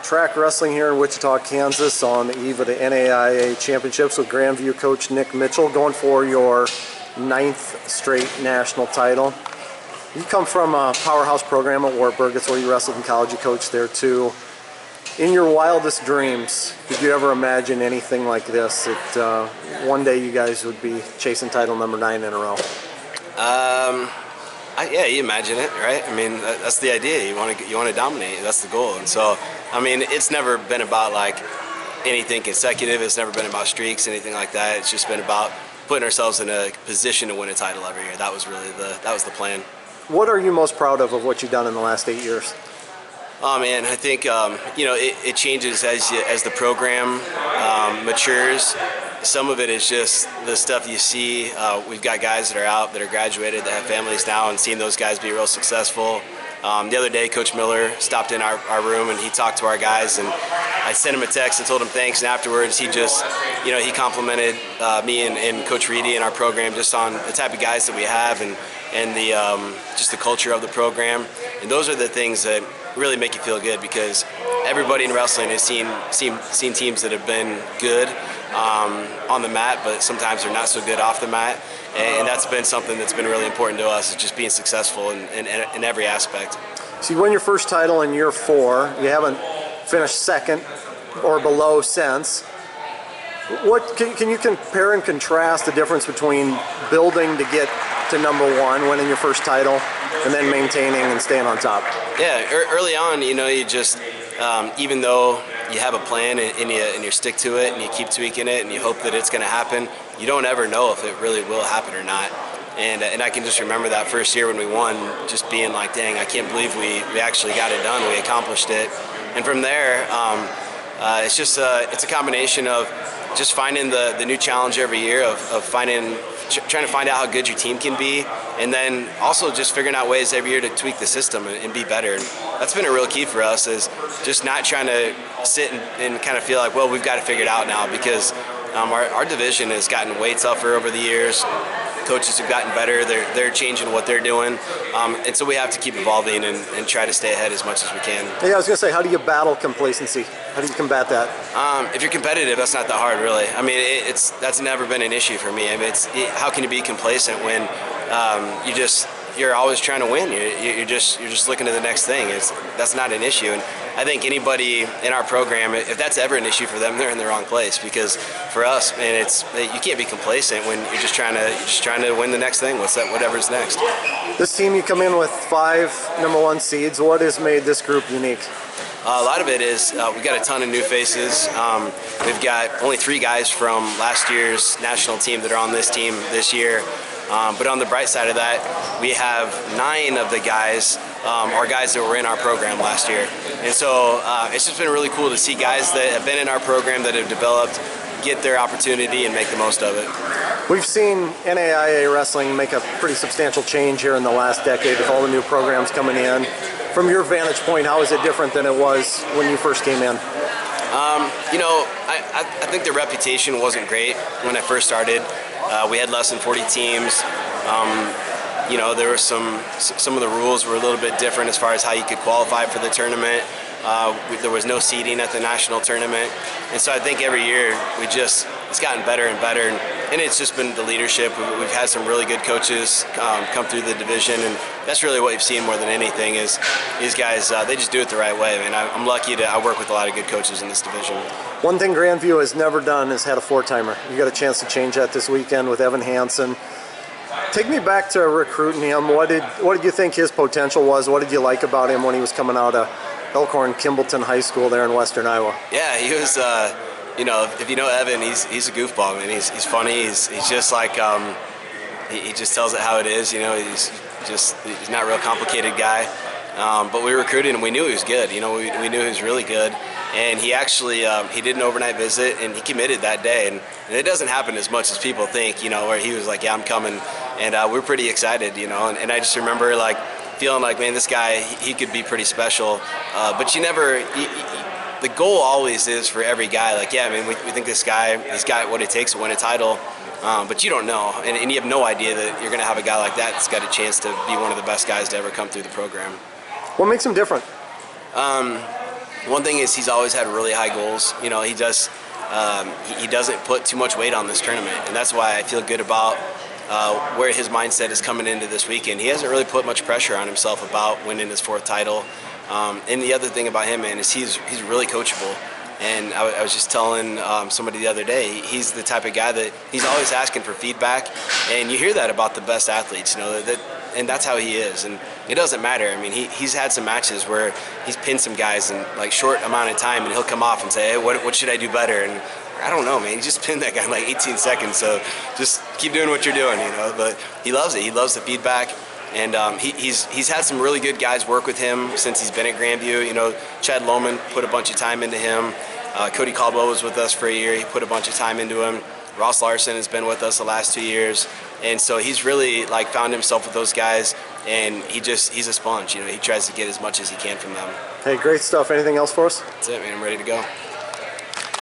track wrestling here in Wichita, Kansas on the eve of the NAIA championships with Grandview coach Nick Mitchell, going for your 9th straight national title. You come from a powerhouse program at Wartburg. It's where you wrestled in college. You coached there too. In your wildest dreams, did you ever imagine anything like this, that one day you guys would be chasing title number 9 in a row? Yeah, you imagine it, right? I mean, that's the idea. You want to dominate. That's the goal. And so, I mean, it's never been about like anything consecutive. It's never been about streaks, anything like that. It's just been about putting ourselves in a position to win a title every year. That was really the plan. What are you most proud of what you've done in the last 8 years? Oh man, I think it changes as the program matures. Some of it is just the stuff you see. We've got guys that are out, that are graduated, that have families now, and seeing those guys be real successful. The other day, Coach Miller stopped in our room and he talked to our guys, and I sent him a text and told him thanks, and afterwards he just, he complimented me and Coach Reedy and our program just on the type of guys that we have and the just the culture of the program. And those are the things that really make you feel good, because everybody in wrestling has seen teams that have been good on the mat, but sometimes they're not so good off the mat. And that's been something that's been really important to us, is just being successful in every aspect. So you won your first title in year 4. You haven't finished second or below since. What can you compare and contrast the difference between building to get to number 1, winning your first title, and then maintaining and staying on top? Yeah, early on, you just even though you have a plan and you stick to it and you keep tweaking it and you hope that it's going to happen, you don't ever know if it really will happen or not. And I can just remember that first year when we won, just being like, dang, I can't believe we actually got it done. We accomplished it. And from there, it's just it's a combination of just finding the new challenge every year, of trying to find out how good your team can be, and then also just figuring out ways every year to tweak the system and be better. And that's been a real key for us, is just not trying to sit and kind of feel like, well, we've got to figure it out now, because our division has gotten way tougher over the years. Coaches have gotten better. They're changing what they're doing, and so we have to keep evolving and try to stay ahead as much as we can. Yeah, I was going to say, how do you battle complacency? How do you combat that? If you're competitive, that's not that hard, really. I mean, that's never been an issue for me. I mean, how can you be complacent when you're always trying to win? You're just looking at the next thing. That's not an issue. And I think anybody in our program, if that's ever an issue for them, they're in the wrong place. Because for us, man, you can't be complacent when you're just trying to win the next thing. Whatever's next. This team, you come in with 5 number 1 seeds. What has made this group unique? A lot of it is we've got a ton of new faces. We've got only 3 guys from last year's national team that are on this team this year. But on the bright side of that, we have 9 of the guys are guys that were in our program last year. And so it's just been really cool to see guys that have been in our program, that have developed, get their opportunity and make the most of it. We've seen NAIA wrestling make a pretty substantial change here in the last decade with all the new programs coming in. From your vantage point, how is it different than it was when you first came in? I think the reputation wasn't great when I first started. We had less than 40 teams. There were some of the rules were a little bit different as far as how you could qualify for the tournament. There was no seeding at the national tournament, and so I think every year it's gotten better and better, and it's just been the leadership. We've had some really good coaches come through the division, and that's really what you've seen more than anything, is these guys, they just do it the right way. I mean, I'm lucky I work with a lot of good coaches in this division. One thing Grandview has never done is had a 4-timer. You got a chance to change that this weekend with Evan Hanson. Take me back to recruiting him. What did you think his potential was? What did you like about him when he was coming out of Elkhorn Kimballton High School there in Western Iowa? Yeah, he was. If you know Evan, he's a goofball, man. He's funny. He's just like he just tells it how it is. He's not a real complicated guy. But we recruited him. We knew he was good. We knew he was really good. And he actually he did an overnight visit, and he committed that day. And it doesn't happen as much as people think. Where he was like, yeah, I'm coming, and we're pretty excited. And I just remember feeling like, man, this guy, he could be pretty special. But you never. The goal always is for every guy, like, yeah, I mean, we think this guy, he's got what it takes to win a title, but you don't know, and you have no idea that you're going to have a guy like that that's got a chance to be one of the best guys to ever come through the program. What makes him different? one thing is he's always had really high goals. You know, he doesn't put too much weight on this tournament, and that's why I feel good about where his mindset is coming into this weekend. He hasn't really put much pressure on himself about winning his 4th title. And the other thing about him, man, is he's really coachable. And I was just telling somebody the other day, he's the type of guy that he's always asking for feedback, and you hear that about the best athletes, you know, and that's how he is. And it doesn't matter. I mean, he's had some matches where he's pinned some guys in like short amount of time, and he'll come off and say, hey, what should I do better? And I don't know, man. He just pinned that guy in like 18 seconds, so just keep doing what you're doing, you know. But he loves it. He loves the feedback. And he's had some really good guys work with him since he's been at Grandview. You know, Chad Lohman put a bunch of time into him. Cody Caldwell was with us for a year. He put a bunch of time into him. Ross Larson has been with us the last 2 years. And so he's really like found himself with those guys, and he's a sponge. You know, he tries to get as much as he can from them. Hey, great stuff. Anything else for us? That's it, man. I'm ready to go.